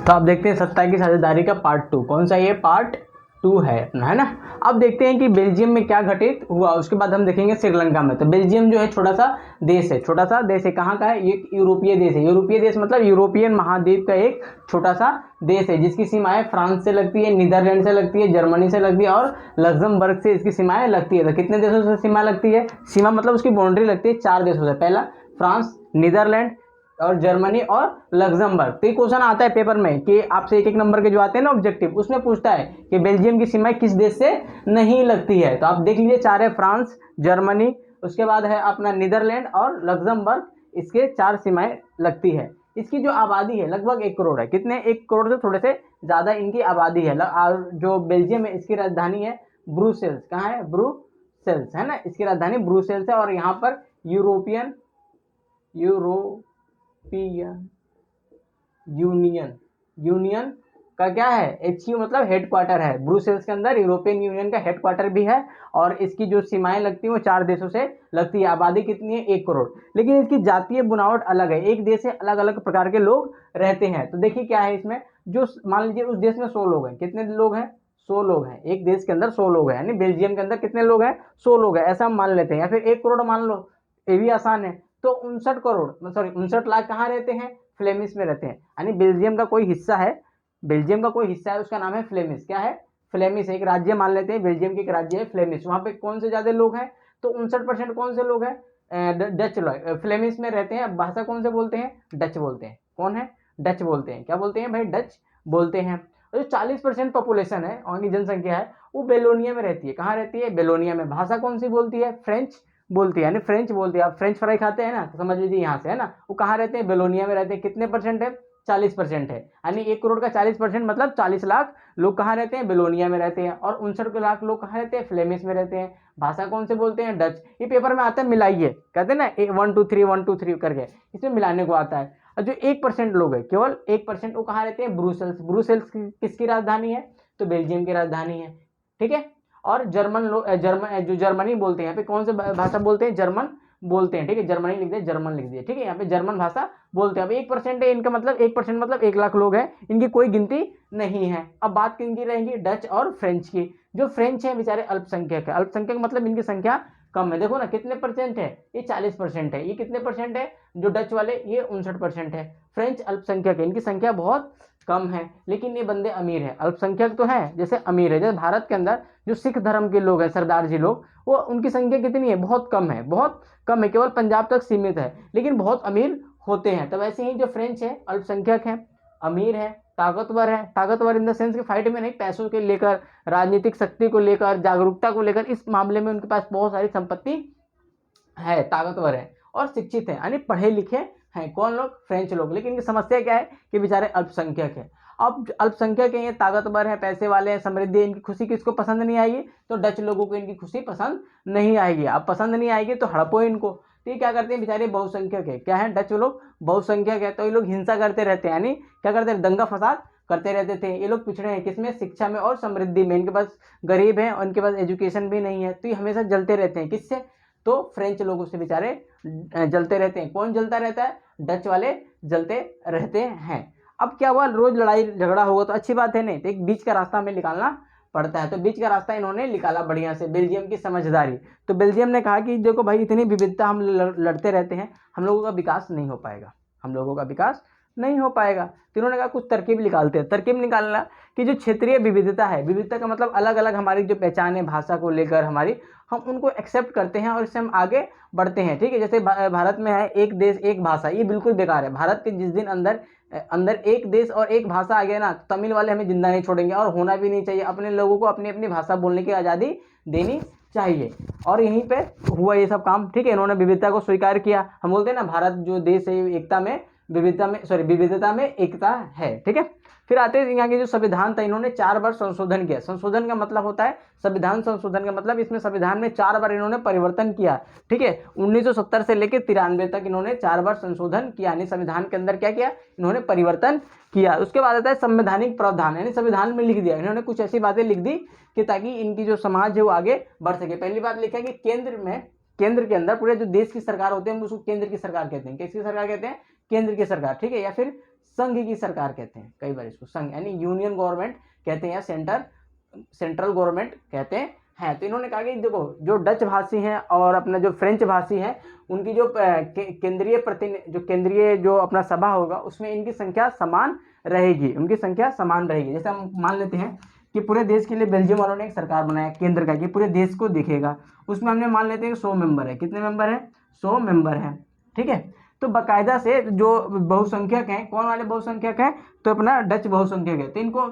तो आप देखते हैं सत्ता की साझेदारी का पार्ट 2, कौन सा ये पार्ट 2 है ना। अब देखते हैं कि बेल्जियम में क्या घटित हुआ, उसके बाद हम देखेंगे श्रीलंका में। तो बेल्जियम जो है छोटा सा देश है, कहाँ का है, ये यूरोपीय देश है। यूरोपीय देश मतलब यूरोपियन महाद्वीप का एक छोटा सा देश है, जिसकी सीमाएं फ्रांस से लगती है, नीदरलैंड से लगती है, जर्मनी से लगती है और लग्जमबर्ग से इसकी सीमाएं लगती है। तो कितने देशों से सीमा लगती है, सीमा मतलब उसकी बाउंड्री लगती है 4 देशों से, पहला फ्रांस, नीदरलैंड और जर्मनी और लग्जमबर्ग। तो ये क्वेश्चन आता है पेपर में कि आपसे एक एक नंबर के जो आते हैं ना ऑब्जेक्टिव, उसमें पूछता है कि बेल्जियम की सीमाएं किस देश से नहीं लगती है। तो आप देख लीजिए, 4 है फ्रांस, जर्मनी, उसके बाद है अपना नीदरलैंड और लग्जमबर्ग, इसके 4 सीमाएं लगती है। इसकी जो आबादी है लगभग 1 करोड़ है। कितने, 1 करोड़ से थोड़े से ज्यादा इनकी आबादी है। और जो बेल्जियम है इसकी राजधानी है ब्रुसेल्स। कहाँ है, ब्रुसेल्स है ना, इसकी राजधानी ब्रुसेल्स है। और यहाँ पर यूरोपियन यूनियन का क्या है, HQ मतलब हेडक्वार्टर है। ब्रुसेल्स के अंदर यूरोपियन यूनियन का हेडक्वार्टर भी है। और इसकी जो सीमाएं लगती है वो 4 देशों से लगती है। आबादी कितनी है, 1 करोड़। लेकिन इसकी जातीय बुनावट अलग है, एक देश से अलग अलग प्रकार के लोग रहते हैं। तो देखिए क्या है इसमें, जो मान लीजिए उस देश में 100 लोग हैं, कितने लोग हैं, 100 लोग हैं। एक देश के अंदर 100 लोग हैं, यानी बेल्जियम के अंदर कितने लोग हैं, 100 लोग हैं, ऐसा हम मान लेते हैं। या फिर 1 करोड़ मान लो, ये भी आसान है। तो 59 लाख कहाँ रहते हैं, फ्लेमिश में रहते हैं। यानी बेल्जियम का कोई हिस्सा है, उसका नाम है फ्लेमिश। क्या है, फ्लेमिश, एक राज्य मान लेते हैं, बेल्जियम की एक राज्य है फ्लेमिश। वहां पे कौन से ज्यादा लोग हैं, तो 59% कौन से लोग हैं, डच लोग फ्लेमिश में रहते हैं। भाषा कौन से बोलते हैं, डच बोलते हैं। कौन है, डच बोलते हैं। क्या बोलते हैं भाई, डच बोलते हैं। और जो 40% पॉपुलेशन है, वहां की जनसंख्या है, वो बेलोनिया में रहती है। कहाँ रहती है, बेलोनिया में। भाषा कौन सी बोलती है, फ्रेंच बोलती है, यानी फ्रेंच बोलती है। आप फ्रेंच फ्राई खाते हैं ना, तो समझ लीजिए यहाँ से है ना। वो कहाँ रहते हैं, बेलोनिया में रहते हैं। कितने परसेंट है, 40% है। यानी 1 करोड़ का 40% मतलब 40 लाख लोग कहाँ रहते हैं, बेलोनिया में रहते हैं। और 59 लाख लोग कहाँ रहते हैं, फ्लेमिश में रहते हैं। भाषा कौन से बोलते हैं, डच। ये पेपर में आता है, मिलाइए, कहते हैं ना 1 2 3 करके, इसमें मिलाने को आता है। और जो 1% लोग है, केवल 1%, वो कहाँ रहते हैं, ब्रुसेल्स। ब्रुसेल्स किसकी राजधानी है, तो बेल्जियम की राजधानी है। ठीक है। और जर्मन लोग, जो जर्मनी बोलते हैं, यहाँ पे कौन से भाषा बोलते हैं, जर्मन बोलते हैं। ठीक है, जर्मनी लिख दिया, जर्मन लिख दिया। ठीक है, यहाँ पे जर्मन भाषा बोलते हैं। अब 1% है इनका, मतलब 1% मतलब 1 लाख लोग हैं, इनकी कोई गिनती नहीं है। अब बात किनकी रहेगी, डच और फ्रेंच की। जो फ्रेंच है बेचारे अल्पसंख्यक है। अल्पसंख्यक मतलब इनकी संख्या कम है। देखो ना कितने परसेंट है, ये 40% है। ये कितने परसेंट है, जो डच वाले, ये 59% है। फ्रेंच अल्पसंख्यक है, इनकी संख्या बहुत कम है, लेकिन ये बंदे अमीर है। अल्पसंख्यक तो है, जैसे अमीर है। जैसे भारत के अंदर जो सिख धर्म के लोग हैं, सरदार जी लोग, वो उनकी संख्या कितनी है, बहुत कम है, बहुत कम है, केवल पंजाब तक सीमित है, लेकिन बहुत अमीर होते हैं। तो वैसे ही जो फ्रेंच है, अल्पसंख्यक है, अमीर है, ताकतवर है। ताकतवर इन द सेंस की फाइट में नहीं, पैसों के लेकर, राजनीतिक शक्ति को लेकर, जागरूकता को लेकर, इस मामले में उनके पास बहुत सारी संपत्ति है, ताकतवर है और शिक्षित है, यानी पढ़े लिखे हैं। कौन लोग, फ्रेंच लोग। लेकिन इनकी समस्या क्या है कि बेचारे अल्पसंख्यक है। अब अल्पसंख्यक है, ये ताकतवर है, पैसे वाले हैं, समृद्धि है, इनकी खुशी किसको पसंद नहीं आएगी, तो डच लोगों को इनकी खुशी पसंद नहीं आएगी। अब पसंद नहीं आएगी तो हड़पो इनको। तो ये क्या करते हैं, बेचारे बहुसंख्यक है। क्या है, डच लोग बहुसंख्यक है, तो ये लोग हिंसा करते रहते हैं, यानी क्या करते हैं, दंगा फसाद करते रहते थे। ये लोग पिछड़े हैं, किसमें, शिक्षा में और समृद्धि में। इनके पास गरीब है और इनके पास एजुकेशन भी नहीं है, तो ये हमेशा जलते रहते हैं। किससे, तो फ्रेंच लोगों से बेचारे जलते रहते हैं। कौन जलता रहता है, डच वाले जलते रहते हैं। अब क्या हुआ, रोज लड़ाई झगड़ा होगा तो अच्छी बात है नहीं, तो एक बीच का रास्ता हमें निकालना पड़ता है। तो बीच का रास्ता इन्होंने निकाला बढ़िया से, बेल्जियम की समझदारी। तो बेल्जियम ने कहा कि देखो भाई, इतनी विविधता हम लड़ते रहते हैं, हम लोगों का विकास नहीं हो पाएगा, हम लोगों का विकास नहीं हो पाएगा। तो इन्होंने कहा कुछ तरकीब निकालते हैं। तरकीब निकालना कि जो क्षेत्रीय विविधता है, विविधता का मतलब अलग अलग हमारी जो पहचान है भाषा को लेकर हमारी, हम उनको एक्सेप्ट करते हैं और इससे हम आगे बढ़ते हैं। ठीक है, जैसे भारत में है एक देश एक भाषा, ये बिल्कुल बेकार है। भारत के जिस दिन अंदर अंदर एक देश और एक भाषा आ गया ना, तो तमिल वाले हमें जिंदा नहीं छोड़ेंगे, और होना भी नहीं चाहिए। अपने लोगों को अपनी अपनी भाषा बोलने की आज़ादी देनी चाहिए। और यहीं पे हुआ ये सब काम। ठीक है, इन्होंने विविधता को स्वीकार किया। हम बोलते हैं ना, भारत जो देश है एकता में विविधता में एकता है। ठीक है, फिर आते हैं यहाँ के जो संविधान था, इन्होंने 4 बार संशोधन किया। संशोधन का मतलब होता है संविधान संशोधन का मतलब, इसमें संविधान में 4 बार इन्होंने परिवर्तन किया। ठीक है, 1970 से लेकर 93 तक इन्होंने 4 बार संशोधन किया, यानी संविधान के अंदर क्या किया, इन्होंने परिवर्तन किया। उसके बाद आता है संवैधानिक प्रावधान, यानी संविधान में लिख दिया इन्होंने कुछ ऐसी बातें लिख दी कि ताकि इनकी जो समाज है वो आगे बढ़ सके। पहली बात लिखा कि केंद्र के अंदर पूरे जो देश की सरकार होते हैं उसको केंद्र की सरकार कहते हैं। किसकी सरकार कहते हैं, केंद्र की सरकार। ठीक है, या फिर संघ की सरकार कहते हैं, कई बार इसको संघ यानी यूनियन गवर्नमेंट कहते हैं या सेंट्रल गवर्नमेंट कहते हैं। तो इन्होंने कहा कि देखो जो डच भाषी हैं और अपना जो फ्रेंच भाषी हैं उनकी जो केंद्रीय जो अपना सभा होगा उसमें इनकी संख्या समान रहेगी, उनकी संख्या समान रहेगी। जैसे हम मान लेते हैं कि पूरे देश के लिए बेल्जियम वालों ने एक सरकार बनाया केंद्र का कि पूरे देश को देखेगा, उसमें हमने मान लेते हैं 100 मेंबर है। कितने मेंबर है? 100 मेंबर हैं, ठीक है। तो बाकायदा से जो बहुसंख्यक हैं, कौन वाले बहुसंख्यक हैं? तो अपना डच बहुसंख्यक है। तो इनको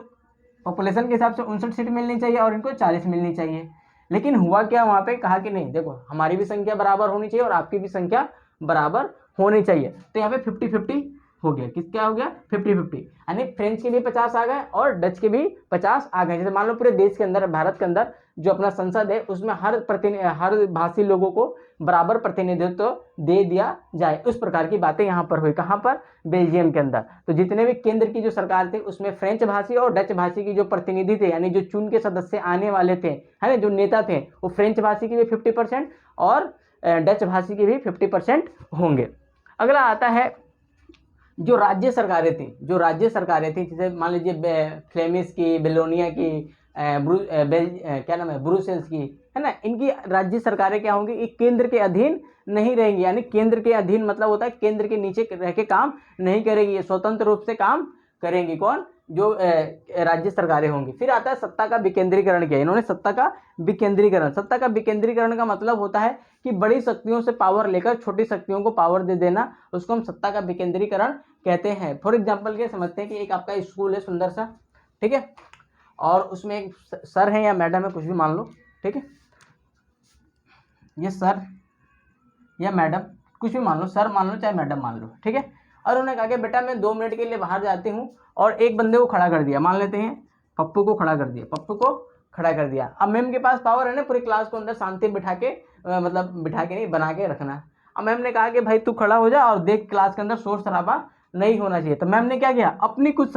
पॉपुलेशन के हिसाब से 59 सीट मिलनी चाहिए और इनको 40 मिलनी चाहिए। लेकिन हुआ क्या वहाँ पे, कहा कि नहीं देखो हमारी भी संख्या बराबर होनी चाहिए और आपकी भी संख्या बराबर होनी चाहिए। तो यहाँ पे 50-50 हो गया। किस क्या हो गया? 50-50, यानी फ्रेंच के भी 50 आ गए और डच के भी 50 आ गए। जैसे मान लो पूरे देश के अंदर, भारत के अंदर जो अपना संसद है उसमें हर भाषी लोगों को बराबर प्रतिनिधित्व दे दिया जाए, उस प्रकार की बातें यहाँ पर हुई। कहाँ पर? बेल्जियम के अंदर। तो जितने भी केंद्र की जो सरकार थी उसमें फ्रेंच भाषी और डच भाषी की जो प्रतिनिधि थे, यानी जो चुन के सदस्य आने वाले थे, है ना, जो नेता थे, वो फ्रेंच भाषी की भी 50% और डच भाषी की भी 50% होंगे। अगला आता है जो राज्य सरकारें थी, जैसे मान लीजिए फ्लेमिश की, बेलोनिया की, क्या नाम है, ब्रुसेल्स की, है ना, इनकी राज्य सरकारें क्या होंगी? एक केंद्र के अधीन नहीं रहेंगी, यानी केंद्र के अधीन मतलब होता है केंद्र के नीचे रह के काम नहीं करेगी, ये स्वतंत्र रूप से काम करेंगी। कौन? जो राज्य सरकारें होंगी। फिर आता है सत्ता का विकेंद्रीकरण किया इन्होंने, सत्ता का विकेंद्रीकरण का मतलब होता है कि बड़ी शक्तियों से पावर लेकर छोटी शक्तियों को पावर दे देना, उसको हम सत्ता का विकेंद्रीकरण कहते हैं। फॉर एग्जाम्पल के समझते हैं कि एक आपका स्कूल है सुंदर सा, ठीक है, और उसमें एक सर है या मैडम है, कुछ भी मान लो, ठीक है, ये सर या मैडम कुछ भी मान लो, सर मान लो चाहे मैडम मान लो, ठीक है। और उन्होंने कहा कि बेटा मैं 2 मिनट के लिए बाहर जाती हूँ, और एक बंदे को खड़ा कर दिया, मान लेते हैं पप्पू को खड़ा कर दिया। अब मैम के पास पावर है ना पूरी क्लास को अंदर शांति बिठा के नहीं, बना के रखना। अब मैम ने कहा कि भाई तू खड़ा हो जा और देख क्लास के अंदर शोर शराबा नहीं होना चाहिए। तो मैम ने क्या किया? अपनी कुछ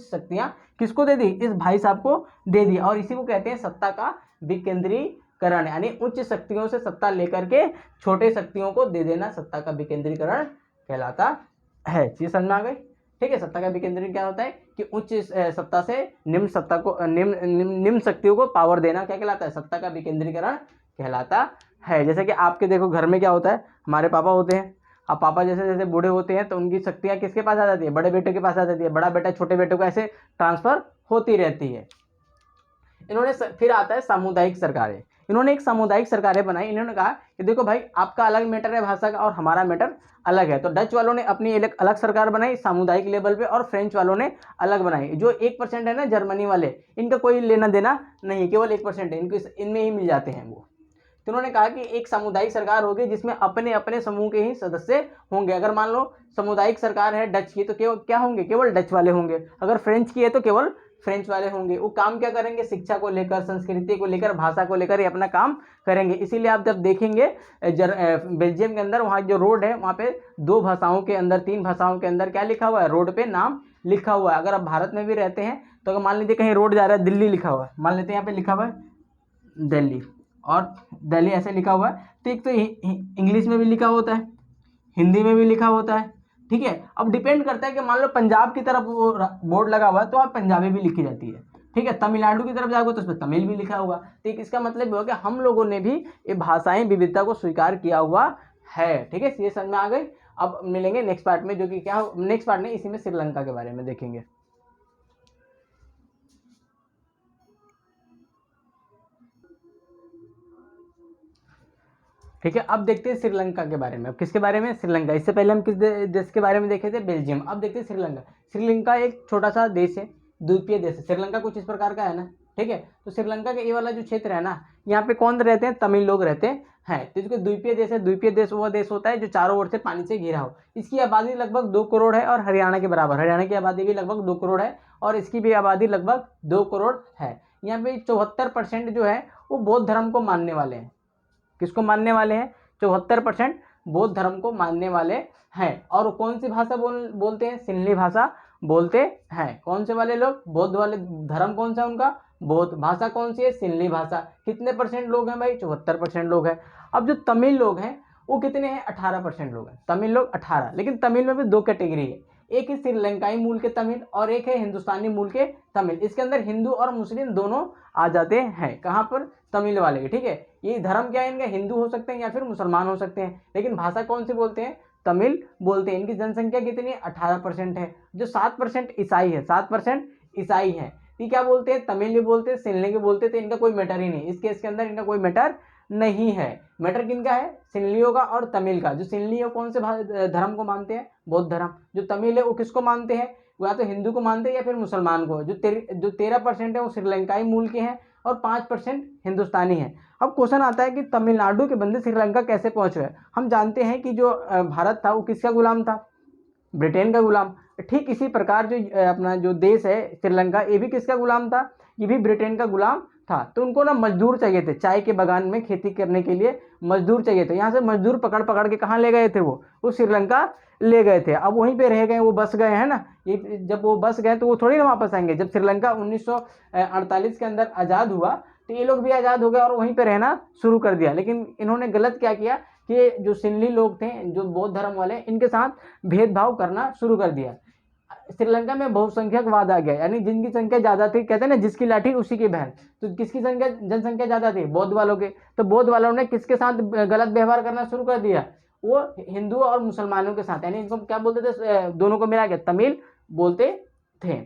शक्तियां किसको दे दी? इस भाई साहब को दे दी। और इसी को कहते हैं सत्ता का विकेंद्रीकरण, यानी उच्च शक्तियों से सत्ता लेकर के छोटे शक्तियों को दे देना सत्ता का विकेंद्रीकरण कहलाता है। चीज समझ में आ गई? ठीक है। सत्ता का विकेंद्रीकरण क्या होता है कि उच्च सत्ता से निम्न शक्तियों को पावर देना क्या कहलाता है? सत्ता का विकेंद्रीकरण कहलाता है। जैसे कि आपके देखो घर में क्या होता है, हमारे पापा होते हैं, अब पापा जैसे जैसे बूढ़े होते हैं तो उनकी शक्तियां किसके पास आ जाती है? बड़े बेटे के पास आ जाती है, बड़ा बेटा छोटे बेटे को ऐसे ट्रांसफर होती रहती है। फिर आता है सामुदायिक सरकारें। इन्होंने एक सामुदायिक सरकारें बनाई। इन्होंने कहा कि देखो भाई आपका अलग मैटर है भाषा का और हमारा मैटर अलग है। तो डच वालों ने अपनी अलग सरकार बनाई सामुदायिक लेवल पे, और फ्रेंच वालों ने अलग बनाई। जो 1% है ना जर्मनी वाले, इनका कोई लेना देना नहीं, केवल 1% है इनको, इनमें ही मिल जाते हैं वो। तो उन्होंने कहा कि एक सामुदायिक सरकार होगी जिसमें अपने अपने समूह के ही सदस्य होंगे। अगर मान लो सामुदायिक सरकार है डच की तो केवल क्या होंगे? केवल डच वाले होंगे। अगर फ्रेंच की है तो केवल फ्रेंच वाले होंगे। वो काम क्या करेंगे? शिक्षा को लेकर, संस्कृति को लेकर, भाषा को लेकर ये अपना काम करेंगे। इसीलिए आप जब देखेंगे बेल्जियम के अंदर वहाँ जो रोड है वहाँ पे 2 भाषाओं के अंदर, 3 भाषाओं के अंदर क्या लिखा हुआ है? रोड पे नाम लिखा हुआ है। अगर आप भारत में भी रहते हैं तो अगर मान लीजिए कहीं रोड जा रहा है, दिल्ली लिखा हुआ है, मान लेते हैं यहाँ पे लिखा हुआ है दिल्ली, और दिल्ली ऐसे लिखा हुआ है, तो एक तो इंग्लिश में भी लिखा होता है, हिंदी में भी लिखा होता है, ठीक है। अब डिपेंड करता है कि मान लो पंजाब की तरफ वो बोर्ड लगा हुआ है तो आप पंजाबी भी लिखी जाती है, ठीक है। तमिलनाडु की तरफ जाओगे तो उसमें तमिल भी लिखा होगा। तो इसका मतलब होगा कि हम लोगों ने भी ये भाषाएं विविधता को स्वीकार किया हुआ है, ठीक है। ये समझ में आ गई। अब मिलेंगे नेक्स्ट पार्ट में, जो कि क्या, नेक्स्ट पार्ट में इसी में श्रीलंका के बारे में देखेंगे। ठीक है। अब देखते हैं श्रीलंका के बारे में। अब किसके बारे में? श्रीलंका। इससे पहले हम किस देश के बारे में देखे थे? बेल्जियम। अब देखते हैं श्रीलंका। श्रीलंका एक छोटा सा देश है, द्वीपीय देश है। श्रीलंका कुछ इस प्रकार का है ना, ठीक है। तो श्रीलंका का ये वाला जो क्षेत्र है ना, यहाँ पे कौन रहते हैं? तमिल लोग रहते हैं। तो इसको द्वीपीय देश है। द्वीपीय देश वो देश होता है जो चारों ओर से पानी से घिरा हो। इसकी आबादी लगभग 2 करोड़ है और हरियाणा के बराबर। हरियाणा की आबादी भी लगभग 2 करोड़ है और इसकी भी आबादी लगभग 2 करोड़ है। यहाँ पे 74% जो है वो बौद्ध धर्म को मानने वाले हैं। किसको मानने वाले हैं? 74% बौद्ध धर्म को मानने वाले हैं। और कौन सी भाषा बोलते हैं? सिन्हली भाषा बोलते हैं। कौन से वाले लोग? बौद्ध वाले। धर्म कौन सा उनका? बौद्ध। भाषा कौन सी है? सिन्हली भाषा। कितने % लोग हैं भाई? 74% लोग हैं। अब जो तमिल लोग हैं वो कितने हैं? 18% लोग हैं। तमिल लोग 18, लेकिन तमिल में भी 2 कैटेगरी है। एक है श्रीलंकाई मूल के तमिल और एक है हिंदुस्तानी मूल के तमिल। इसके अंदर हिंदू और मुस्लिम दोनों आ जाते हैं। कहाँ पर? तमिल वाले के। ठीक है, ये धर्म क्या है इनका? हिंदू हो सकते हैं या फिर मुसलमान हो सकते हैं, लेकिन भाषा कौन सी बोलते हैं? तमिल बोलते हैं। इनकी जनसंख्या कितनी है? 18% है। जो 7% ईसाई है, 7% ईसाई है। ये क्या बोलते हैं? तमिल भी बोलते हैं, सिंहली भी बोलते हैं। तो इनका कोई मैटर ही नहीं, इस केस के अंदर इनका कोई मैटर नहीं है। मैटर किनका है? सिंहलियों का और तमिल का। जो सिंहली है कौन से धर्म को मानते हैं? बौद्ध धर्म। जो तमिल है वो किसको मानते हैं? वो या तो हिंदू को मानते हैं या फिर मुसलमान को। जो 13% है वो श्रीलंकाई मूल के हैं और 5% हिंदुस्तानी है। अब क्वेश्चन आता है कि तमिलनाडु के बंदे श्रीलंका कैसे पहुंच गए? हम जानते हैं कि जो भारत था वो किसका गुलाम था? ब्रिटेन का गुलाम। ठीक इसी प्रकार जो अपना जो देश है श्रीलंका, ये भी किसका गुलाम था? ये भी ब्रिटेन का गुलाम था। तो उनको ना मजदूर चाहिए थे, चाय के बागान में खेती करने के लिए मजदूर चाहिए थे। यहाँ से मजदूर पकड़ पकड़ के कहाँ ले गए थे? वो श्रीलंका ले गए थे। अब वहीं पे रह गए, वो बस गए हैं ना। ये जब वो बस गए तो वो थोड़ी ना वापस आएंगे। जब श्रीलंका 1948 के अंदर आज़ाद हुआ तो ये लोग भी आज़ाद हो गए और वहीं पे रहना शुरू कर दिया। लेकिन इन्होंने गलत क्या किया कि जो सिंहली लोग थे, जो बौद्ध धर्म वाले, इनके साथ भेदभाव करना शुरू कर दिया। श्रीलंका में बहुसंख्यकवाद आ गया, यानी जिनकी संख्या ज्यादा थी, कहते हैं ना जिसकी लाठी उसी की बहन। तो किसकी संख्या जनसंख्या ज्यादा थी? बौद्ध वालों के। तो बौद्ध वालों ने किसके साथ गलत व्यवहार करना शुरू कर दिया? वो हिंदू और मुसलमानों के साथ, यानी इनको क्या बोलते थे? दोनों को मिला के तमिल बोलते थे।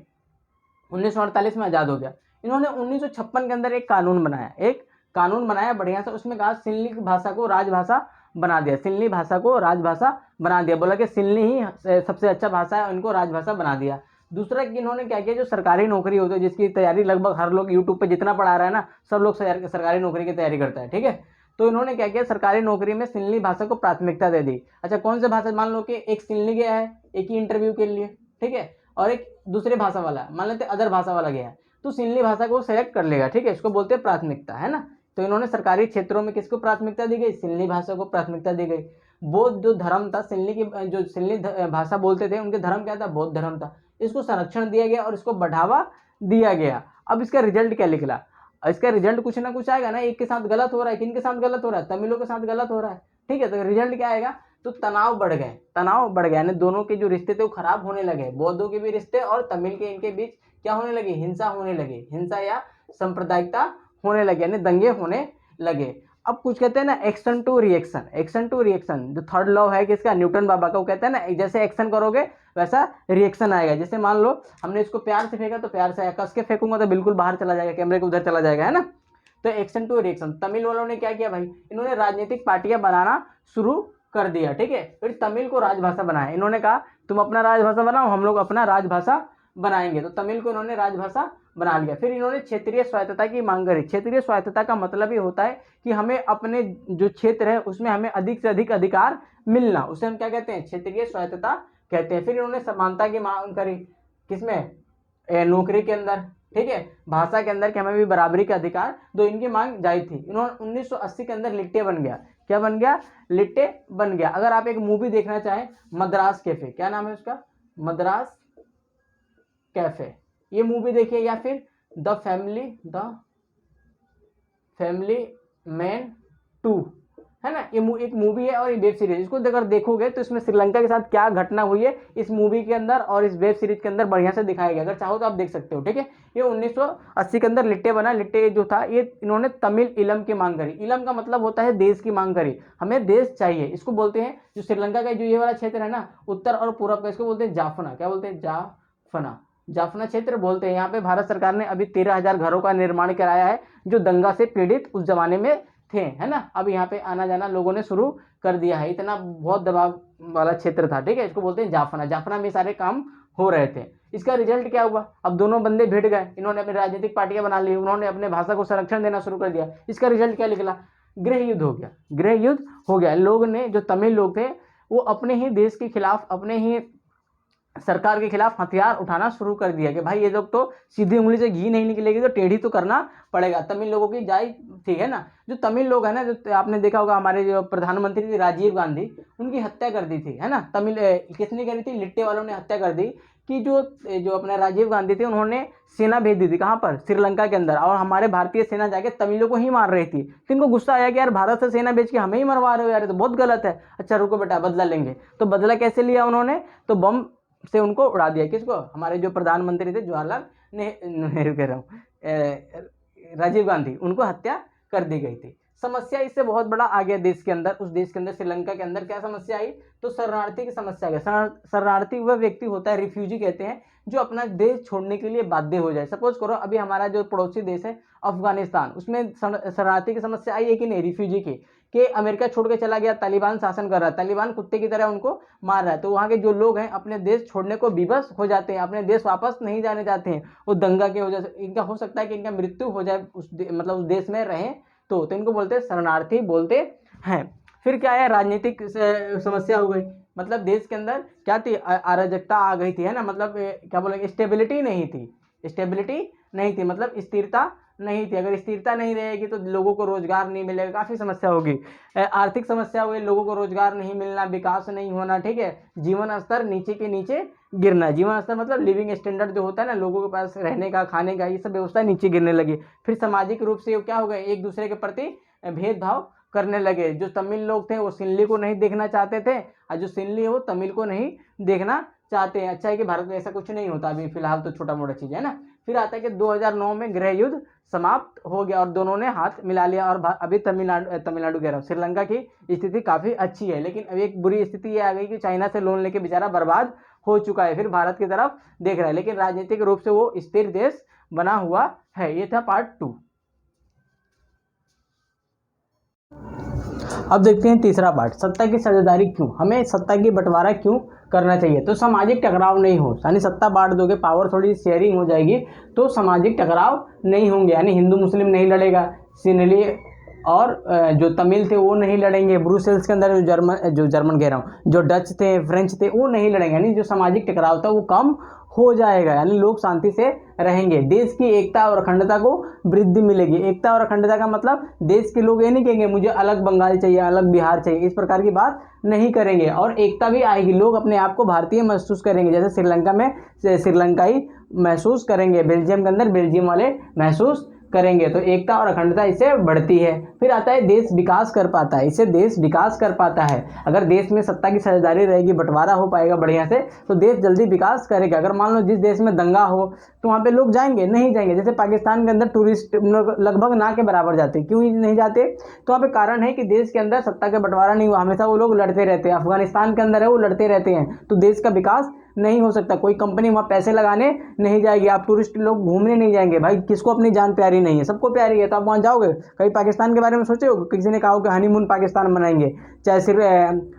1948 में आजाद हो गया। इन्होंने 1956 के अंदर एक कानून बनाया, बढ़िया सा। उसमें कहा सिंहली भाषा को राजभाषा बना दिया। सिंहली भाषा को राजभाषा बना दिया, बोला कि सिंहली ही सबसे अच्छा भाषा है, इनको राजभाषा बना दिया। दूसरा कि इन्होंने क्या किया, जो सरकारी नौकरी होती है, जिसकी तैयारी लगभग हर लोग यूट्यूब पे जितना पढ़ा रहा है ना, सब लोग सरकारी नौकरी की तैयारी करता है। ठीक है, तो इन्होंने क्या किया, सरकारी नौकरी में सिंहली भाषा को प्राथमिकता दे दी। अच्छा, कौन सी भाषा? मान लो कि एक सिंहली गया है एक ही इंटरव्यू के लिए, ठीक है, और एक दूसरे भाषा वाला, मान लेते अदर भाषा वाला गया है, तो सिंहली भाषा को सेलेक्ट कर लेगा। ठीक है, इसको बोलते हैं प्राथमिकता, है ना। तो इन्होंने सरकारी क्षेत्रों में किसको प्राथमिकता दी गई? सिंहली भाषा को प्राथमिकता दी गई। बौद्ध जो धर्म था, सिंहली की जो सिंहली भाषा बोलते थे, उनके धर्म क्या था? बौद्ध धर्म था। इसको संरक्षण दिया गया और इसको बढ़ावा दिया गया। अब इसका रिजल्ट क्या निकला? इसका रिजल्ट कुछ ना कुछ आएगा ना। एक के साथ गलत हो रहा है, किन के साथ गलत हो रहा है? तमिलों के साथ गलत हो रहा है। ठीक है, तो रिजल्ट क्या आएगा? तो तनाव बढ़ गए, यानी दोनों के जो रिश्ते थे वो खराब होने लगे। बौद्धों के भी रिश्ते और तमिल के, इनके बीच क्या होने लगे? हिंसा होने लगी, हिंसा या सांप्रदायिकता होने लगे, यानी दंगे होने लगे। अब कुछ कहते हैं ना एक्शन टू रिएक्शन। जो थर्ड लॉ है किसका? न्यूटन बाबा का। वो कहते हैं ना, जैसे एक्शन करोगे वैसा रिएक्शन आएगा। जैसे मान लो हमने इसको प्यार से फेंका तो प्यार से आया, कस के फेंकूंगा तो बिल्कुल बाहर चला जाएगा, कैमरे के उधर चला जाएगा, है ना। तो एक्शन टू रिएक्शन। तमिल वालों ने क्या किया भाई? इन्होंने राजनीतिक पार्टियां बनाना शुरू कर दिया। ठीक है, फिर तमिल को राजभाषा बनाया। इन्होंने कहा तुम अपना राजभाषा बनाओ, हम लोग अपना राजभाषा बनाएंगे। तो तमिल को इन्होंने राजभाषा बना लिया। फिर इन्होंने क्षेत्रीय स्वायत्तता की मांग करी। क्षेत्रीय स्वायत्तता का मतलब ये होता है कि हमें अपने जो क्षेत्र है उसमें हमें अधिक से अधिक अधिकार मिलना, उसे हम क्या कहते हैं? क्षेत्रीय स्वायत्तता कहते हैं। फिर इन्होंने समानता की मांग करी, किसमें? नौकरी के अंदर, ठीक है, भाषा के अंदर, कि हमें भी बराबरी का अधिकार दो। इनकी मांग जायज थी। इन्होंने 1980 के अंदर लिट्टे बन गया। क्या बन गया? लिट्टे बन गया। अगर आप एक मूवी देखना चाहें, मद्रास कैफे, क्या नाम है उसका? मद्रास कैफे, ये मूवी देखिए। या फिर द फैमिली मैन 2, है ना। ये एक मूवी है और ये वेब सीरीज। इसको अगर देखोगे तो इसमें श्रीलंका के साथ क्या घटना हुई है इस मूवी के अंदर और इस वेब सीरीज के अंदर बढ़िया से दिखाया गया। अगर चाहो तो आप देख सकते हो। ठीक है, ये 1980 के अंदर लिट्टे बना। लिट्टे जो था, ये इन्होंने तमिल इलम की मांग करी। इलम का मतलब होता है देश की मांग करी, हमें देश चाहिए। इसको बोलते हैं, जो श्रीलंका का जो ये वाला क्षेत्र है ना, उत्तर और पूर्व का, इसको बोलते हैं जाफना। क्या बोलते हैं? जाफना क्षेत्र बोलते हैं। यहाँ पे भारत सरकार ने अभी 13,000 घरों का निर्माण कराया है, जो दंगा से पीड़ित उस जमाने में थे, है ना। अब यहाँ पे आना जाना लोगों ने शुरू कर दिया है। इतना बहुत दबाव वाला क्षेत्र था। ठीक है, इसको बोलते हैं जाफना में सारे काम हो रहे थे। इसका रिजल्ट क्या हुआ? अब दोनों बंदे भिड़ गए, इन्होंने अपनी राजनीतिक पार्टियां बना ली, उन्होंने अपने भाषा को संरक्षण देना शुरू कर दिया। इसका रिजल्ट क्या निकला? गृह युद्ध हो गया। लोग ने, जो तमिल लोग थे, वो अपने ही देश के खिलाफ, अपने ही सरकार के खिलाफ हथियार उठाना शुरू कर दिया कि भाई ये लोग तो सीधी उंगली से घी नहीं निकलेगी, तो टेढ़ी तो करना पड़ेगा। तमिल लोगों की जाय थी, है ना। जो तमिल लोग है ना, जो आपने देखा होगा, हमारे जो प्रधानमंत्री थे राजीव गांधी, उनकी हत्या कर दी थी, है ना। तमिल किसने करी थी? लिट्टे वालों ने हत्या कर दी। कि जो अपने राजीव गांधी थे, उन्होंने सेना भेज दी थी। कहाँ पर? श्रीलंका के अंदर। और हमारे भारतीय सेना जाके तमिलों को ही मार रही थी। तो इनको गुस्सा आया कि यार भारत से सेना भेज के हमें ही मरवा रहे हो यार, तो बहुत गलत है। अच्छा रुको बेटा, बदला लेंगे। तो बदला कैसे लिया उन्होंने? तो बम से उनको उड़ा दिया। किसको? हमारे जो प्रधानमंत्री थे जवाहरलाल नेहरू कह रहा हूँ, राजीव गांधी, उनको हत्या कर दी गई थी। समस्या इससे बहुत बड़ा आ गया देश के अंदर। उस देश के अंदर श्रीलंका के अंदर क्या समस्या आई? तो शरणार्थी की समस्या आई। शरणार्थी वह व्यक्ति होता है, रिफ्यूजी कहते हैं, जो अपना देश छोड़ने के लिए बाध्य हो जाए। सपोज करो अभी हमारा जो पड़ोसी देश है अफगानिस्तान, उसमें शरणार्थी की समस्या आई है कि नहीं, रिफ्यूजी की, कि अमेरिका छोड़ के चला गया, तालिबान शासन कर रहा है, तालिबान कुत्ते की तरह उनको मार रहा है, तो वहाँ के जो लोग हैं अपने देश छोड़ने को विवश हो जाते हैं, अपने देश वापस नहीं जाने चाहते हैं। वो दंगा की वजह से इनका हो सकता है कि इनका मृत्यु हो जाए मतलब उस देश में रहें तो इनको बोलते हैं शरणार्थी बोलते हैं। फिर क्या है? राजनीतिक समस्या हो गई, मतलब देश के अंदर क्या थी? अराजकता आ गई थी, है ना, मतलब क्या बोलेंगे, स्टेबिलिटी नहीं थी, स्टेबिलिटी नहीं थी, मतलब स्थिरता नहीं थी। अगर स्थिरता नहीं रहेगी तो लोगों को रोजगार नहीं मिलेगा, काफ़ी समस्या होगी। आर्थिक समस्या हुई, लोगों को रोजगार नहीं मिलना, विकास नहीं होना, ठीक है, जीवन स्तर नीचे के नीचे गिरना। जीवन स्तर मतलब लिविंग स्टैंडर्ड जो होता है ना, लोगों के पास रहने का, खाने का, ये सब व्यवस्था नीचे गिरने लगी। फिर सामाजिक रूप से क्या हो गया? एक दूसरे के प्रति भेदभाव करने लगे। जो तमिल लोग थे वो सिंहली को नहीं देखना चाहते थे, और जो सिंहली है वो तमिल को नहीं देखना चाहते हैं। अच्छा है कि भारत में ऐसा कुछ नहीं होता अभी फिलहाल, तो छोटा मोटा चीज़ है ना। फिर आता है कि 2009 में गृह युद्ध समाप्त हो गया और दोनों ने हाथ मिला लिया, और अभी तमिलनाडु कह रहा हूँ, श्रीलंका की स्थिति काफ़ी अच्छी है। लेकिन अभी एक बुरी स्थिति ये आ गई कि चाइना से लोन लेके बेचारा बर्बाद हो चुका है, फिर भारत की तरफ देख रहा है, लेकिन राजनीतिक रूप से वो स्थिर देश बना हुआ है। ये था पार्ट 2। अब देखते हैं तीसरा पार्ट, सत्ता की साझेदारी क्यों, हमें सत्ता की बंटवारा क्यों करना चाहिए। तो सामाजिक टकराव नहीं हो, यानी सत्ता बांट दोगे, पावर थोड़ी शेयरिंग हो जाएगी तो सामाजिक टकराव नहीं होंगे, यानी हिंदू मुस्लिम नहीं लड़ेगा, सिंहली और जो तमिल थे वो नहीं लड़ेंगे, ब्रुसेल्स के अंदर जो जर्मन कह रहा हूँ, जो डच थे, फ्रेंच थे, वो नहीं लड़ेंगे, यानी जो सामाजिक टकराव था वो कम हो जाएगा, यानी लोग शांति से रहेंगे। देश की एकता और अखंडता को वृद्धि मिलेगी। एकता और अखंडता का मतलब देश के लोग ये नहीं कहेंगे मुझे अलग बंगाल चाहिए, अलग बिहार चाहिए, इस प्रकार की बात नहीं करेंगे, और एकता भी आएगी, लोग अपने आप को भारतीय महसूस करेंगे, जैसे श्रीलंका में श्रीलंकाई महसूस करेंगे, बेल्जियम के अंदर बेल्जियम वाले महसूस करेंगे। तो एकता और अखंडता इससे बढ़ती है। फिर आता है देश विकास कर पाता है, इससे देश विकास कर पाता है। अगर देश में सत्ता की साझेदारी रहेगी, बंटवारा हो पाएगा बढ़िया से, तो देश जल्दी विकास करेगा। अगर मान लो जिस देश में दंगा हो तो वहाँ पे लोग जाएंगे नहीं जाएंगे। जैसे पाकिस्तान के अंदर टूरिस्ट लगभग ना के बराबर जाते, क्यों नहीं जाते? तो वहाँ पे कारण है कि देश के अंदर सत्ता का बंटवारा नहीं हुआ, हमेशा वो लोग लड़ते रहते हैं। अफगानिस्तान के अंदर है वो लड़ते रहते हैं, तो देश का विकास नहीं हो सकता। कोई कंपनी वहाँ पैसे लगाने नहीं जाएगी, आप टूरिस्ट लोग घूमने नहीं जाएंगे। भाई किसको अपनी जान प्यारी नहीं है? सबको प्यारी है, तो आप वहाँ जाओगे? कभी पाकिस्तान के बारे में सोचे हो? किसी ने कहा हो कि हनीमून पाकिस्तान मनाएंगे, चाहे सिर्फ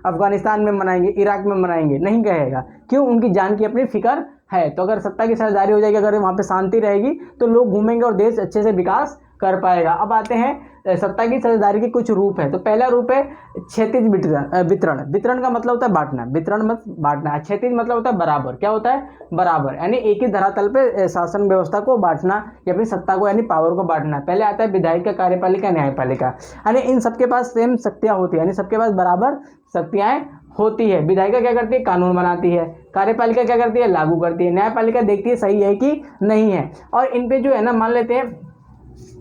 अफगानिस्तान में मनाएंगे, इराक में मनाएंगे? नहीं कहेगा। क्यों? उनकी जान की अपनी फिक्र है। तो अगर सत्ता की साझेदारी हो जाएगी, अगर वहाँ पे शांति रहेगी, तो लोग घूमेंगे और देश अच्छे से विकास कर पाएगा। अब आते हैं सत्ता की साझेदारी के कुछ रूप है। तो पहला रूप है क्षैतिज वितरण। वितरण का मतलब होता है बांटना, वितरण मत बांटना। क्षैतिज मतलब होता है बराबर। क्या होता है? बराबर, यानी एक ही धरातल पे शासन व्यवस्था को बांटना या फिर सत्ता को यानी पावर को बांटना। पहले आता है विधायिका, कार्यपालिका, न्यायपालिका, यानी इन सबके पास सेम शक्तियाँ होती है, यानी सबके पास बराबर शक्तियाँ होती है। विधायिका क्या करती है? कानून बनाती है। कार्यपालिका क्या करती है? लागू करती है। न्यायपालिका देखती है सही है कि नहीं है। और इन पे जो है ना, मान लेते हैं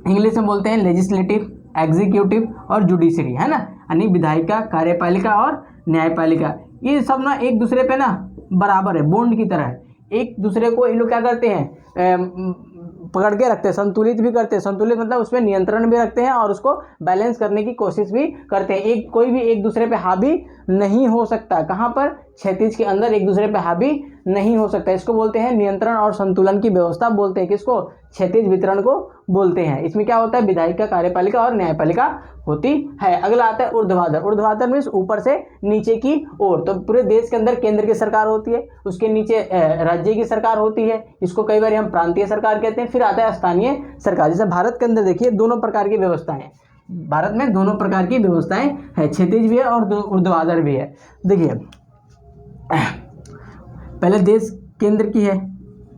इंग्लिश में बोलते हैं लेजिस्लेटिव, एग्जीक्यूटिव और जुडिशरी, है ना, यानी विधायिका, कार्यपालिका और न्यायपालिका, ये सब ना एक दूसरे पे ना बराबर है, बॉन्ड की तरह है। एक दूसरे को ये लोग क्या करते हैं? पकड़ के रखते हैं, संतुलित भी करते हैं। संतुलित मतलब उसमें नियंत्रण भी रखते हैं और उसको बैलेंस करने की कोशिश भी करते हैं। कोई भी एक दूसरे पे हावी नहीं हो सकता। कहाँ पर? क्षैतिज के अंदर एक दूसरे पे हावी नहीं हो सकता। इसको बोलते हैं नियंत्रण और संतुलन की व्यवस्था बोलते हैं। किसको? क्षैतिज वितरण को बोलते हैं। इसमें क्या होता है? विधायिका, कार्यपालिका और न्यायपालिका होती है। अगला आता है ऊर्ध्वाधर। ऊर्ध्वाधर मीन्स ऊपर से नीचे की ओर। तो पूरे देश के अंदर केंद्र की सरकार होती है, उसके नीचे राज्य की सरकार होती है, इसको कई बार हम प्रांतीय सरकार कहते हैं। फिर आता है स्थानीय सरकार। जैसे भारत के अंदर देखिए दोनों प्रकार की व्यवस्थाएं हैं। भारत में दोनों प्रकार की व्यवस्थाएं है, क्षैतिज भी है और ऊर्ध्वाधर भी है। देखिए पहले देश केंद्र की है,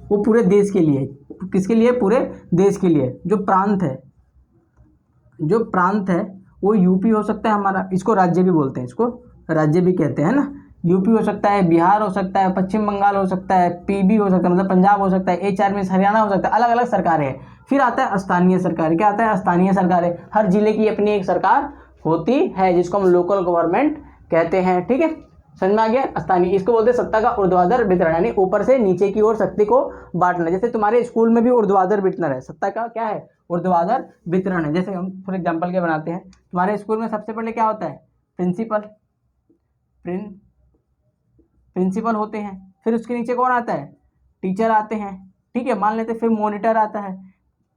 वो पूरे देश के लिए। किसके लिए? पूरे देश के लिए। जो प्रांत है वो यूपी हो सकता है हमारा, इसको राज्य भी बोलते हैं, इसको राज्य भी कहते हैं ना। यूपी हो सकता है, बिहार हो सकता है, पश्चिम बंगाल हो सकता है, पीबी हो सकता है मतलब पंजाब हो सकता है, HR में हरियाणा हो सकता है, अलग अलग सरकारें हैं। फिर आता है स्थानीय सरकार। क्या आता है? स्थानीय सरकारें। हर जिले की अपनी एक सरकार होती है जिसको हम लोकल गवर्नमेंट कहते हैं। ठीक है, समझ में आ गया। स्थानीय, इसको बोलते हैं सत्ता का ऊर्ध्वाधर वितरण, यानी ऊपर से नीचे की ओर शक्ति को बांटना। जैसे तुम्हारे स्कूल में भी ऊर्ध्वाधर वितरण है, सत्ता का क्या है, ऊर्ध्वाधर वितरण है। जैसे हम फॉर एग्जांपल क्या बनाते हैं, तुम्हारे स्कूल में सबसे पहले क्या होता है, प्रिंसिपल, प्रिंसिपल होते हैं, फिर उसके नीचे कौन आता है, टीचर आते हैं, ठीक है, मान लेते, फिर मॉनिटर आता है,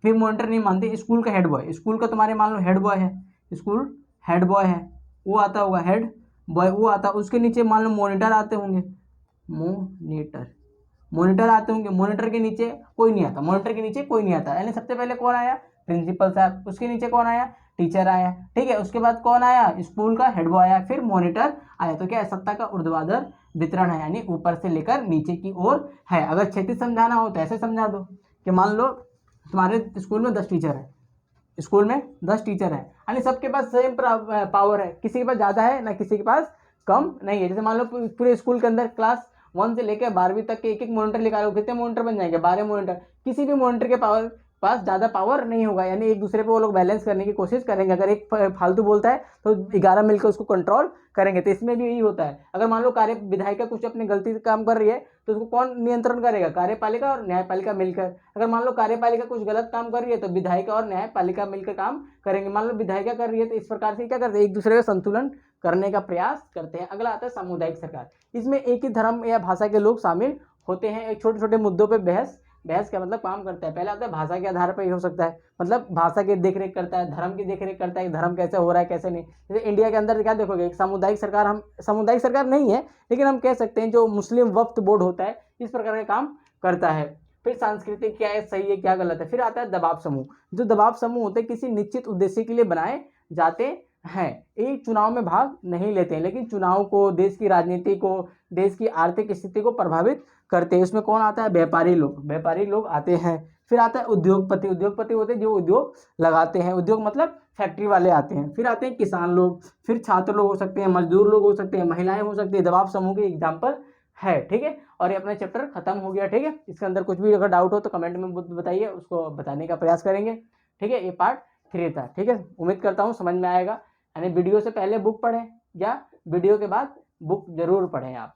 फिर मॉनिटर नहीं मानते, स्कूल का हेड बॉय, स्कूल का तुम्हारे मान लो हेड बॉय है, स्कूल हेड बॉय है, वो आता होगा हेड बॉय, वो आता, उसके नीचे मान लो मॉनिटर आते होंगे, मॉनिटर, मॉनिटर आते होंगे, मॉनिटर के नीचे कोई नहीं आता, मॉनिटर के नीचे कोई नहीं आता, यानी सबसे पहले कौन आया, प्रिंसिपल साहब, उसके नीचे कौन आया, टीचर आया, ठीक है, उसके बाद कौन आया, स्कूल का हेड बॉय आया, फिर मॉनिटर आया। तो क्या है, सत्ता का ऊर्ध्वाधर वितरण है, यानी ऊपर से लेकर नीचे की ओर है। अगर क्षैतिज समझाना हो तो ऐसे समझा दो कि मान लो तुम्हारे स्कूल में 10 टीचर है, स्कूल में 10 टीचर है, यानी सबके पास सेम पावर है, किसी के पास ज़्यादा है ना किसी के पास कम नहीं है। जैसे मान लो पूरे स्कूल के अंदर क्लास 1 से लेकर 12वीं तक के एक एक मॉनिटर निकालो, कितने मॉनिटर बन जाएंगे, 12 मॉनिटर। किसी भी मॉनिटर के पास ज़्यादा पावर नहीं होगा, यानी एक दूसरे पे वो लोग बैलेंस करने की कोशिश करेंगे। अगर एक फालतू बोलता है तो 11 मिलकर उसको कंट्रोल करेंगे। तो इसमें भी यही होता है, अगर मान लो विधायिका कुछ अपनी गलती से काम कर रही है तो उसको कौन नियंत्रण करेगा, कार्यपालिका और न्यायपालिका मिलकर। अगर मान लो कार्यपालिका कुछ गलत काम कर रही है तो विधायिका और न्यायपालिका मिलकर काम करेंगे। मान लो विधायिका कर रही है तो इस प्रकार से क्या करते हैं, एक दूसरे का संतुलन करने का प्रयास करते हैं। अगला आता है सामुदायिक सरकार, इसमें एक ही धर्म या भाषा के लोग शामिल होते हैं, एक छोटे छोटे मुद्दों पर बहस का मतलब काम करता है। पहले आता है भाषा के आधार पर ही हो सकता है, मतलब भाषा की देखरेख करता है, धर्म की देखरेख करता है, धर्म कैसे हो रहा है कैसे नहीं। जैसे इंडिया के अंदर क्या देखोगे, एक सामुदायिक सरकार, हम सामुदायिक सरकार नहीं है लेकिन हम कह सकते हैं जो मुस्लिम वक्फ बोर्ड होता है इस प्रकार का काम करता है। फिर सांस्कृतिक क्या है, सही है क्या गलत है। फिर आता है दबाव समूह, जो दबाव समूह होते हैं किसी निश्चित उद्देश्य के लिए बनाए जाते हैं, ये चुनाव में भाग नहीं लेते हैं लेकिन चुनाव को, देश की राजनीति को, देश की आर्थिक स्थिति को प्रभावित करते हैं। उसमें कौन आता है, व्यापारी लोग आते हैं। फिर आता है उद्योगपति, उद्योगपति होते हैं जो उद्योग लगाते हैं, उद्योग मतलब फैक्ट्री वाले आते हैं। फिर आते हैं किसान लोग, फिर छात्र लोग हो सकते हैं, मजदूर लोग हो सकते हैं, महिलाएं हो सकती है, दबाव समूह के एग्जाम्पल है, ठीक है। और ये अपना चैप्टर खत्म हो गया, ठीक है। इसके अंदर कुछ भी अगर डाउट हो तो कमेंट में बताइए, उसको बताने का प्रयास करेंगे, ठीक है। ये पार्ट 3 था, ठीक है। उम्मीद करता हूँ समझ में आएगा, यानी वीडियो से पहले बुक पढ़ें या वीडियो के बाद बुक जरूर पढ़ें आप।